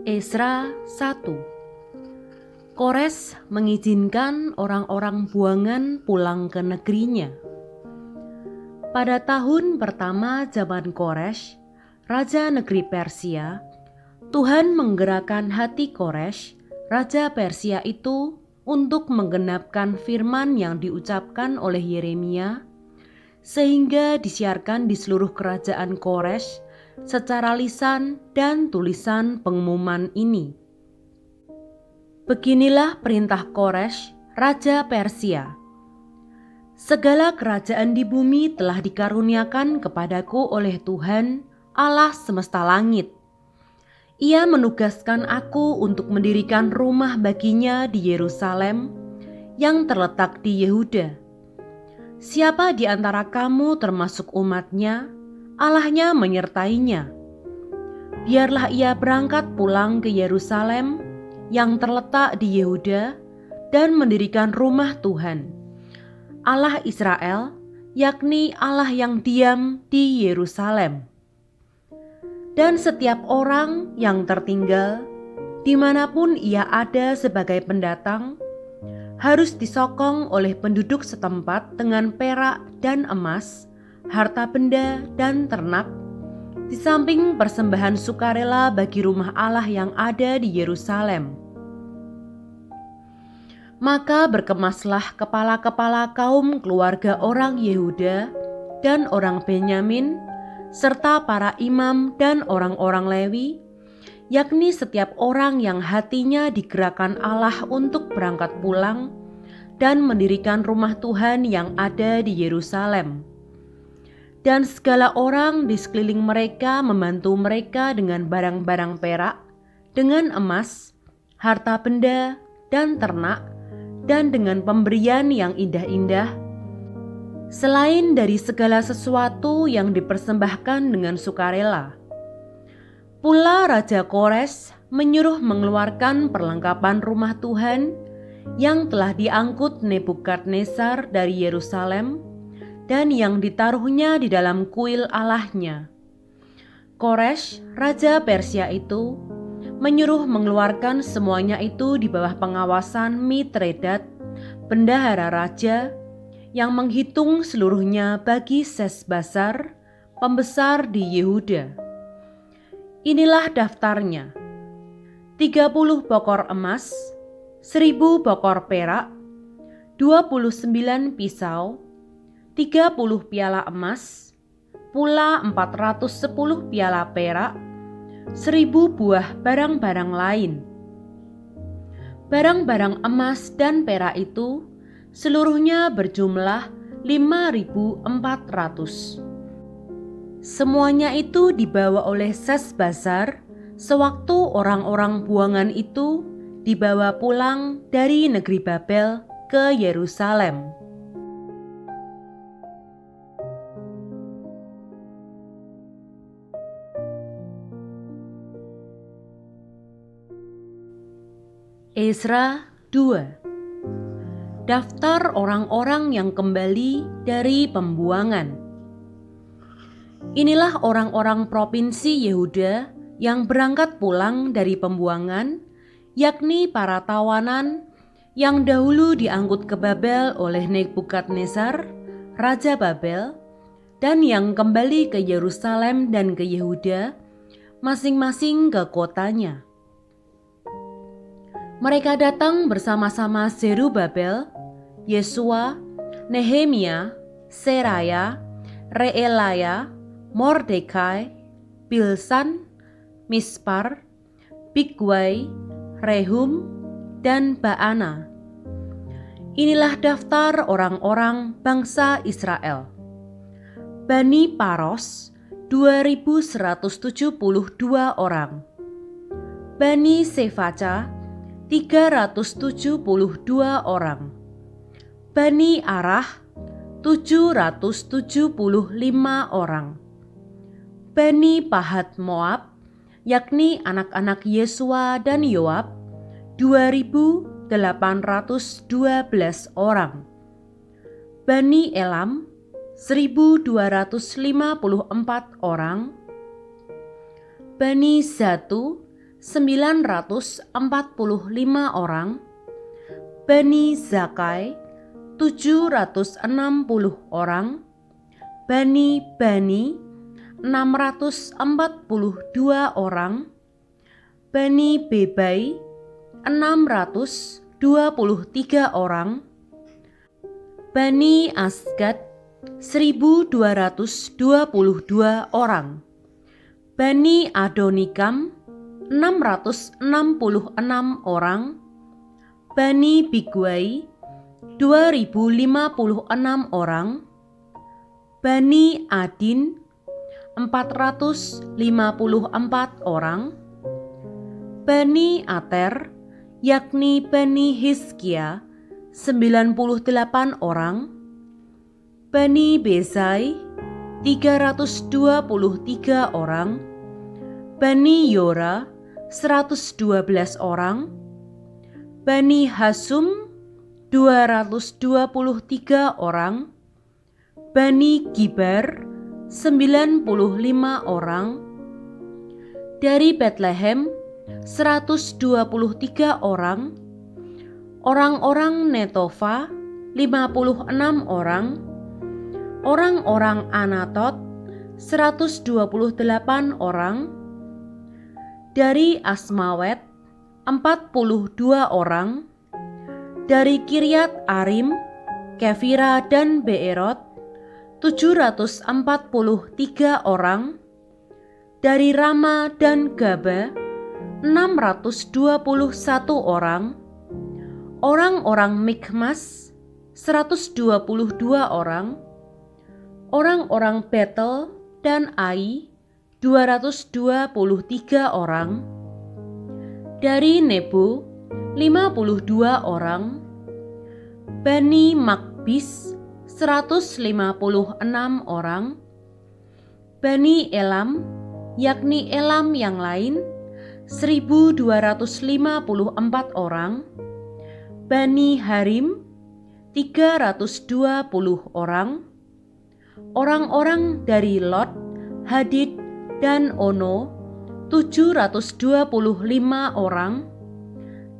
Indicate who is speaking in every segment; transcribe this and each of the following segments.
Speaker 1: Esra 1. Kores mengizinkan orang-orang buangan pulang ke negerinya. Pada tahun pertama zaman Kores, Raja negeri Persia, Tuhan menggerakkan hati Kores, Raja Persia itu untuk menggenapkan firman yang diucapkan oleh Yeremia, sehingga disiarkan di seluruh kerajaan Kores secara lisan dan tulisan pengumuman ini. Beginilah perintah Kores, Raja Persia. Segala kerajaan di bumi telah dikaruniakan kepadaku oleh Tuhan, Allah semesta langit. Ia menugaskan aku untuk mendirikan rumah baginya di Yerusalem yang terletak di Yehuda. Siapa di antara kamu termasuk umatnya, Allahnya menyertainya. Biarlah ia berangkat pulang ke Yerusalem yang terletak di Yehuda dan mendirikan rumah Tuhan, Allah Israel, yakni Allah yang diam di Yerusalem. Dan setiap orang yang tertinggal, dimanapun ia ada sebagai pendatang, harus disokong oleh penduduk setempat dengan perak dan emas, harta benda dan ternak, di samping persembahan sukarela bagi rumah Allah yang ada di Yerusalem. Maka berkemaslah kepala-kepala kaum keluarga orang Yehuda dan orang Benyamin, serta para imam dan orang-orang Lewi, yakni setiap orang yang hatinya digerakkan Allah untuk berangkat pulang dan mendirikan rumah Tuhan yang ada di Yerusalem. Dan segala orang di sekeliling mereka membantu mereka dengan barang-barang perak, dengan emas, harta benda, dan ternak, dan dengan pemberian yang indah-indah, selain dari segala sesuatu yang dipersembahkan dengan sukarela. Pula Raja Kores menyuruh mengeluarkan perlengkapan rumah Tuhan yang telah diangkut Nebukadnezar dari Yerusalem dan yang ditaruhnya di dalam kuil Allahnya. Kores, Raja Persia itu, menyuruh mengeluarkan semuanya itu di bawah pengawasan Mitredat, bendahara raja, yang menghitung seluruhnya bagi Sesbasar, pembesar di Yehuda. Inilah daftarnya: 30 bokor emas, 1000 bokor perak, 29 pisau, 30 piala emas, pula 410 piala perak, 1000 buah barang-barang lain. Barang-barang emas dan perak itu seluruhnya berjumlah 5.400. Semuanya itu dibawa oleh Sesbasar sewaktu orang-orang buangan itu dibawa pulang dari negeri Babel ke Yerusalem. Esra 2. Daftar orang-orang yang kembali dari pembuangan. Inilah orang-orang provinsi Yehuda yang berangkat pulang dari pembuangan, yakni para tawanan yang dahulu diangkut ke Babel oleh Nebukadnezar, Raja Babel, dan yang kembali ke Yerusalem dan ke Yehuda, masing-masing ke kotanya. Mereka datang bersama-sama Zerubabel, Yesua, Nehemia, Seraya, Reelaya, Mordekai, Bilsan, Mispar, Bigwai, Rehum, dan Baana. Inilah daftar orang-orang bangsa Israel. Bani Paros 2172 orang. Bani Sefaca 372 orang. Bani Arah 775 orang. Bani Pahat Moab, yakni anak-anak Yesua dan Yoab, 2.812 orang. Bani Elam 1.254 orang. Bani Zatu orang. Bani Zakai 760 orang. Bani 642 orang. Bani Bebai 623 orang. Bani Asgad 1222 orang. Bani Adonikam 666 orang. Bani Bigwai 2056 orang. Bani Adin 454 orang. Bani Ater yakni Bani Hizkia 98 orang. Bani Bezai 323 orang. Bani Yora 112 orang. Bani Hasum 223 orang. Bani Gibar 95 orang. Dari Betlehem 123 orang. Orang-orang Netofa 56 orang. Orang-orang Anatot 128 orang. Dari Asmawet 42 orang. Dari Kiryat Arim, Kefira dan Beerot 743 orang. Dari Rama dan Gaba 621 orang. Orang-orang Mikmas 122 orang. Orang-orang Betel dan Ai 223 orang. Dari Nebo 52 orang. Bani Makbis 156 orang. Bani Elam yakni Elam yang lain 1254 orang. Bani Harim 320 orang. Orang-orang dari Lot, Hadid dan Ono 725 orang.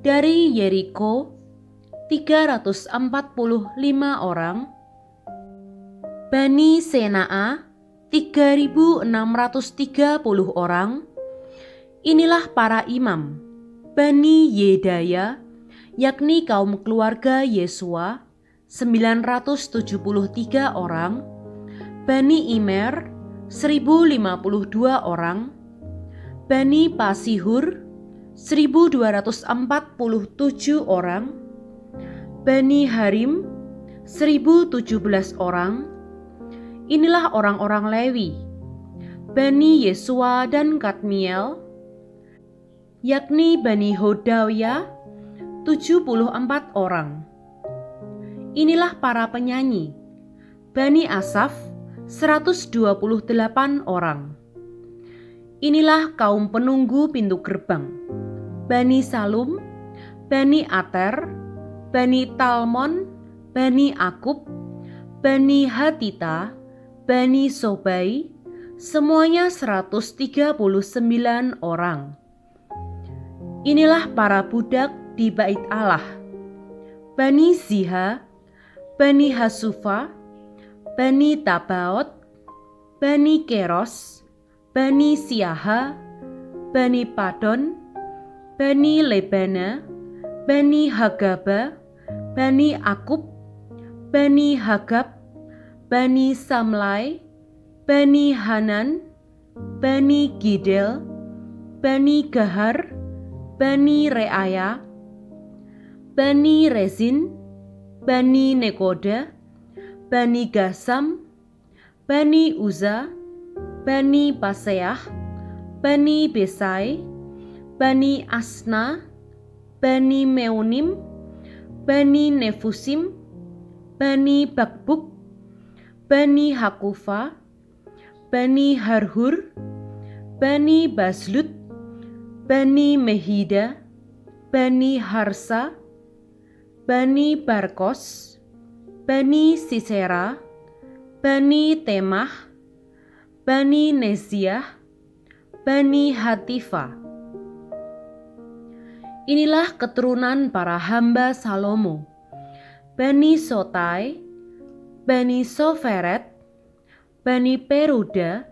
Speaker 1: Dari Yeriko 345 orang. Bani Senaa 3630 orang. Inilah para imam. Bani Yedaya yakni kaum keluarga Yesua 973 orang. Bani Imer 1052 orang. Bani Pasihur 1247 orang. Bani Harim 1017 orang. Inilah orang-orang Lewi. Bani Yesua dan Kadmiel yakni Bani Hodawya 74 orang. Inilah para penyanyi. Bani Asaf 128 orang. Inilah kaum penunggu pintu gerbang. Bani Salum, Bani Ater, Bani Talmon, Bani Akub, Bani Hatita, Bani Sobai, semuanya 139 orang. Inilah para budak di bait Allah. Bani Ziha, Bani Hasufa, Bani Tabaot, Bani Keros, Bani Siaha, Bani Padon, Bani Lebana, Bani Hagaba, Bani Akub, Bani Hagab, Bani Samlai, Bani Hanan, Bani Gidel, Bani Gahar, Bani Reaya, Bani Rezin, Bani Nekoda, Bani Gasam, Bani Uza, Bani Paseah, Bani Besai, Bani Asna, Bani Meunim, Bani Nefusim, Bani Bakbuk, Bani Hakufa, Bani Harhur, Bani Baslut, Bani Mehida, Bani Harsa, Bani Barkos, Bani Sisera, Bani Temah, Bani Neziah, Bani Hatifa. Inilah keturunan para hamba Salomo: Bani Sotai, Bani Soferet, Bani Peruda,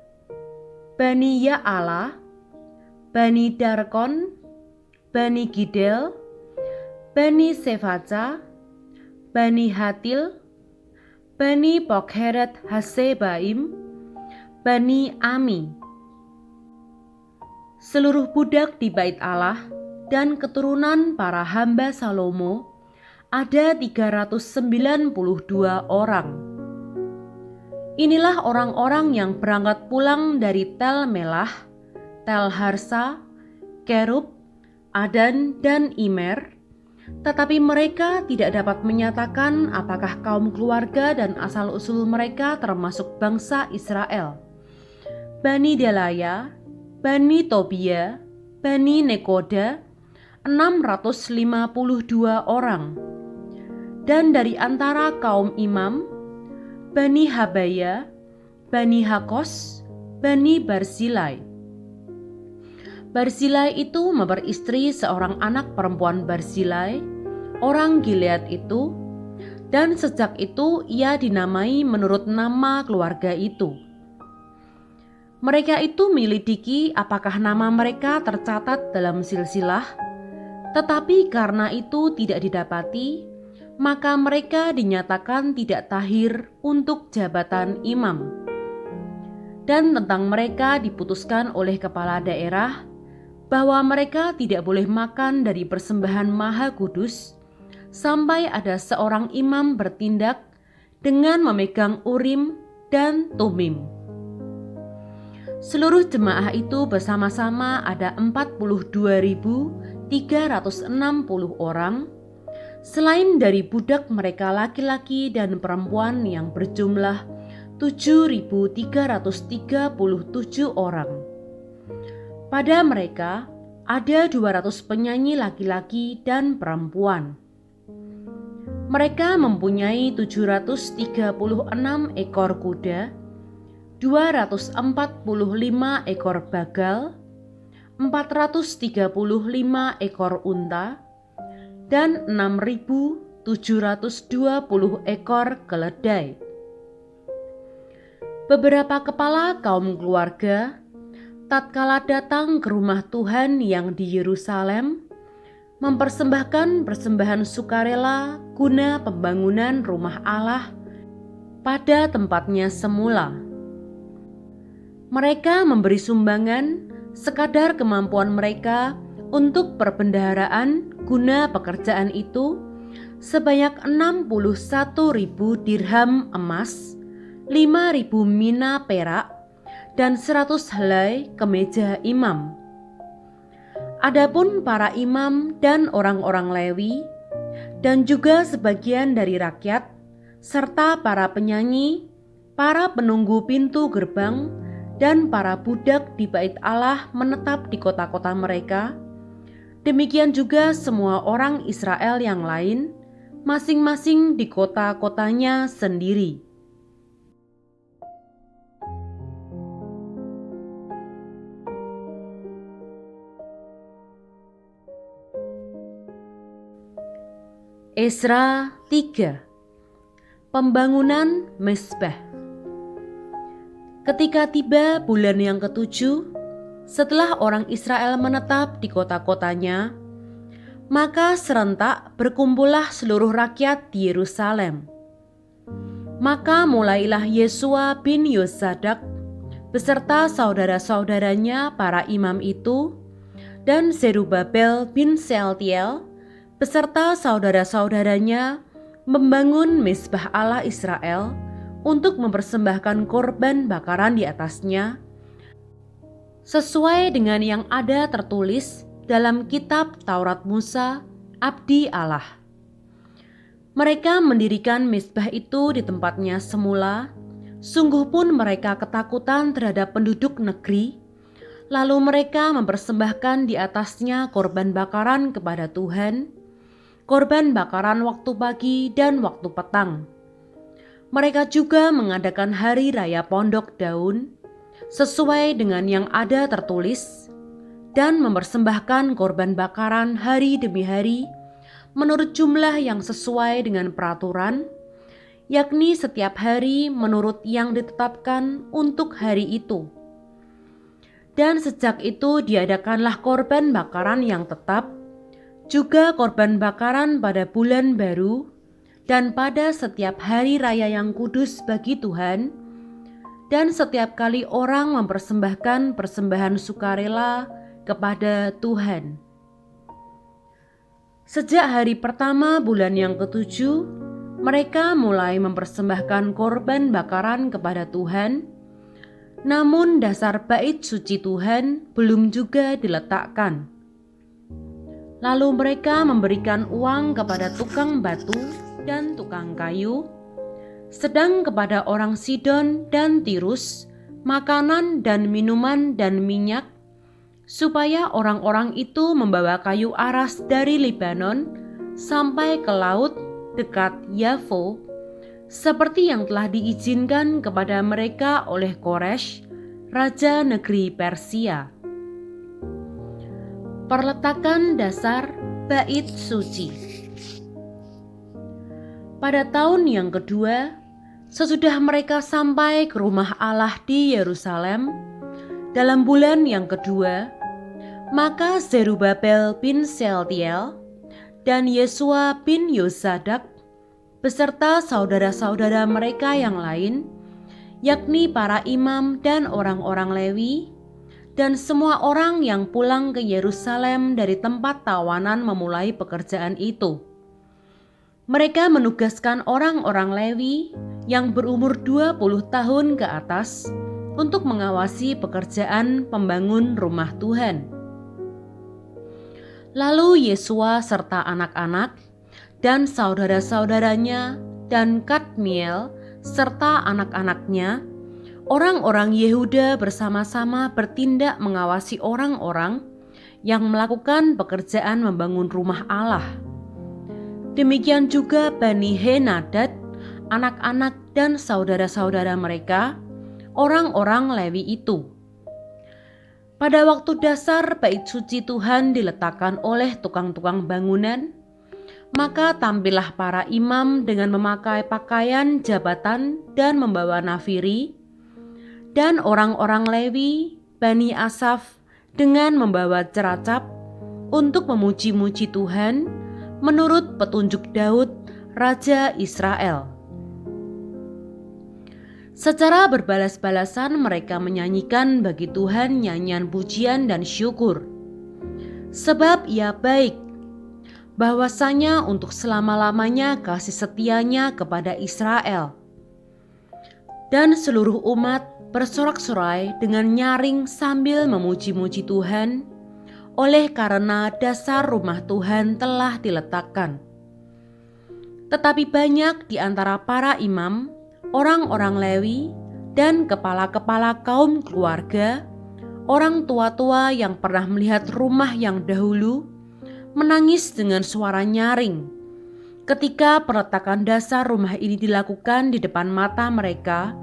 Speaker 1: Bani Ya'ala, Bani Darkon, Bani Gidel, Bani Sefaca, Bani Hatil, Bani Pokheret Hasebaim, Bani Ami. Seluruh budak di bait Allah dan keturunan para hamba Salomo ada 392 orang. Inilah orang-orang yang berangkat pulang dari Tel Melah, Tel Harsa, Kerub, Adan, dan Imer, tetapi mereka tidak dapat menyatakan apakah kaum keluarga dan asal-usul mereka termasuk bangsa Israel. Bani Delaya, Bani Tobia, Bani Nekoda, 652 orang. Dan dari antara kaum imam, Bani Habaya, Bani Hakos, Bani Barzilai. Barzilai itu memperistri seorang anak perempuan Barzilai, orang Gilead itu, dan sejak itu ia dinamai menurut nama keluarga itu. Mereka itu menyelidiki apakah nama mereka tercatat dalam silsilah, tetapi karena itu tidak didapati, maka mereka dinyatakan tidak tahir untuk jabatan imam. Dan tentang mereka diputuskan oleh kepala daerah bahwa mereka tidak boleh makan dari persembahan Maha Kudus sampai ada seorang imam bertindak dengan memegang Urim dan Tumim. Seluruh jemaah itu bersama-sama ada 42.360 orang, selain dari budak mereka laki-laki dan perempuan yang berjumlah 7.337 orang. Pada mereka ada 200 penyanyi laki-laki dan perempuan. Mereka mempunyai 736 ekor kuda, 245 ekor bagal, 435 ekor unta, dan 6.720 ekor keledai. Beberapa kepala kaum keluarga tatkala datang ke rumah Tuhan yang di Yerusalem, mempersembahkan persembahan sukarela guna pembangunan rumah Allah pada tempatnya semula. Mereka memberi sumbangan sekadar kemampuan mereka untuk perbendaharaan guna pekerjaan itu sebanyak 61.000 dirham emas, 5.000 mina perak, dan 100 helai kemeja imam. Adapun para imam dan orang-orang Lewi, dan juga sebagian dari rakyat, serta para penyanyi, para penunggu pintu gerbang, dan para budak di bait Allah menetap di kota-kota mereka. Demikian juga semua orang Israel yang lain, masing-masing di kota-kotanya sendiri. Esra 3. Pembangunan Mezbah. Ketika tiba bulan yang ke-7, setelah orang Israel menetap di kota-kotanya, maka serentak berkumpullah seluruh rakyat di Yerusalem. Maka mulailah Yesua bin Yosadak beserta saudara-saudaranya para imam itu, dan Zerubabel bin Sealtiel beserta saudara-saudaranya membangun Mezbah Allah Israel untuk mempersembahkan korban bakaran di atasnya, sesuai dengan yang ada tertulis dalam kitab Taurat Musa, abdi Allah. Mereka mendirikan mezbah itu di tempatnya semula, sungguh pun mereka ketakutan terhadap penduduk negeri, lalu mereka mempersembahkan di atasnya korban bakaran kepada Tuhan, korban bakaran waktu pagi dan waktu petang. Mereka juga mengadakan hari raya pondok daun, sesuai dengan yang ada tertulis, dan mempersembahkan korban bakaran hari demi hari menurut jumlah yang sesuai dengan peraturan, yakni setiap hari menurut yang ditetapkan untuk hari itu. Dan sejak itu diadakanlah korban bakaran yang tetap, juga korban bakaran pada bulan baru, dan pada setiap hari raya yang kudus bagi Tuhan, dan setiap kali orang mempersembahkan persembahan sukarela kepada Tuhan. Sejak hari pertama bulan yang ketujuh, mereka mulai mempersembahkan korban bakaran kepada Tuhan. Namun dasar bait suci Tuhan belum juga diletakkan. Lalu mereka memberikan uang kepada tukang batu dan tukang kayu, sedang kepada orang Sidon dan Tirus makanan dan minuman dan minyak, supaya orang-orang itu membawa kayu aras dari Libanon sampai ke laut dekat Yafo, seperti yang telah diizinkan kepada mereka oleh Koresh, raja negeri Persia. Perletakan dasar bait suci. Pada tahun yang kedua, sesudah mereka sampai ke rumah Allah di Yerusalem, dalam bulan yang kedua, maka Zerubabel bin Sealtiel dan Yesua bin Yosadak beserta saudara-saudara mereka yang lain, yakni para imam dan orang-orang Lewi, dan semua orang yang pulang ke Yerusalem dari tempat tawanan memulai pekerjaan itu. Mereka menugaskan orang-orang Lewi yang berumur 20 tahun ke atas untuk mengawasi pekerjaan pembangun rumah Tuhan. Lalu Yesua serta anak-anak dan saudara-saudaranya dan Kadmiel serta anak-anaknya, orang-orang Yehuda bersama-sama bertindak mengawasi orang-orang yang melakukan pekerjaan membangun rumah Allah. Demikian juga Bani Henadad, anak-anak dan saudara-saudara mereka, orang-orang Lewi itu. Pada waktu dasar bait suci Tuhan diletakkan oleh tukang-tukang bangunan, maka tampillah para imam dengan memakai pakaian jabatan dan membawa nafiri, dan orang-orang Lewi, Bani Asaf, dengan membawa ceracap untuk memuji-muji Tuhan menurut petunjuk Daud, Raja Israel. Secara berbalas-balasan mereka menyanyikan bagi Tuhan nyanyian pujian dan syukur, sebab Ia baik, bahwasanya untuk selama-lamanya kasih setianya kepada Israel. Dan seluruh umat bersorak-sorai dengan nyaring sambil memuji-muji Tuhan, oleh karena dasar rumah Tuhan telah diletakkan. Tetapi banyak di antara para imam, orang-orang Lewi, dan kepala-kepala kaum keluarga, orang tua-tua yang pernah melihat rumah yang dahulu, menangis dengan suara nyaring ketika peletakan dasar rumah ini dilakukan di depan mata mereka,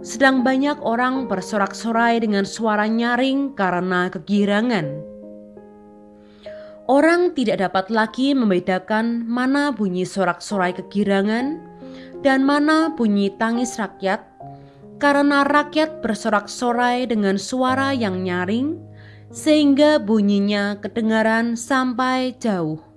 Speaker 1: sedang banyak orang bersorak-sorai dengan suara nyaring karena kegirangan. Orang tidak dapat lagi membedakan mana bunyi sorak-sorai kegirangan dan mana bunyi tangis rakyat, karena rakyat bersorak-sorai dengan suara yang nyaring, sehingga bunyinya kedengaran sampai jauh.